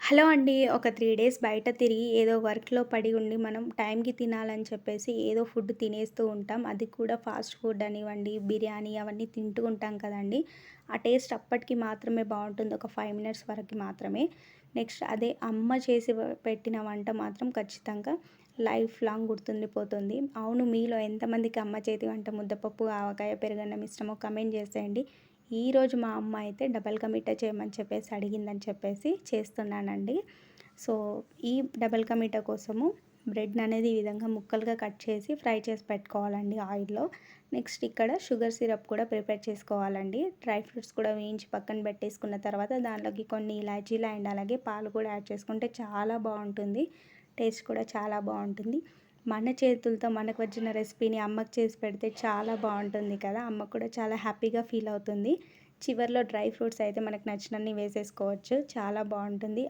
Hello అండి. ఒక 3 days బయట తిరిగి ఏదో వర్క్‌లో పడి ఉండి మనం టైంకి తినాలని చెప్పేసి ఏదో ఫుడ్ తినేస్తూ ఉంటాం. అది కూడా ఫాస్ట్ ఫుడ్ అనివ్వండి, బిర్యానీ అవన్నీ తింటూ ఉంటాం కదండీ! ఆ టేస్ట్ అప్పటికి మాత్రమే బావుంటుంది. ఒక 5 మినిట్స్ వరకి మాత్రమే. నెక్స్ట్ అదే అమ్మ చేసి పెట్టిన వంట మాత్రం ఖచ్చితంగా లైఫ్ లాంగ్ గుర్తుండిపోతుంది. అవును, మీలో ఎంతమందికి అమ్మ చేతి వంట ముద్దపప్పు, ఆవకాయ, పెరుగన్నం ఇష్టమో కామెంట్ చేసేయండి. ఈరోజు మా అమ్మ అయితే డబల్ కా మీఠా చేయమని చెప్పేసి అడిగిందని చెప్పేసి చేస్తున్నానండి. సో, ఈ డబల్ కా మీఠా కోసము బ్రెడ్‌ననేది ఈ విధంగా ముక్కలుగా కట్ చేసి ఫ్రై చేసి పెట్టుకోవాలండి ఆయిల్‌లో. నెక్స్ట్ ఇక్కడ షుగర్ సిరప్ కూడా ప్రిపేర్ చేసుకోవాలండి. డ్రై ఫ్రూట్స్ కూడా వేయించి పక్కన పెట్టేసుకున్న తర్వాత దాంట్లోకి కొన్ని ఇలాచీలు అండ్ అలాగే పాలు కూడా యాడ్ చేసుకుంటే చాలా బావుంటుంది. టేస్ట్ కూడా చాలా బావుంటుంది. మన చేతులతో మనకు వచ్చిన రెసిపీని అమ్మకి చేసి పెడితే చాలా బావుంటుంది కదా! అమ్మ కూడా చాలా హ్యాపీగా ఫీల్ అవుతుంది. చివర్లో డ్రై ఫ్రూట్స్ అయితే మనకు నచ్చినన్ని వేసేసుకోవచ్చు. చాలా బావుంటుంది.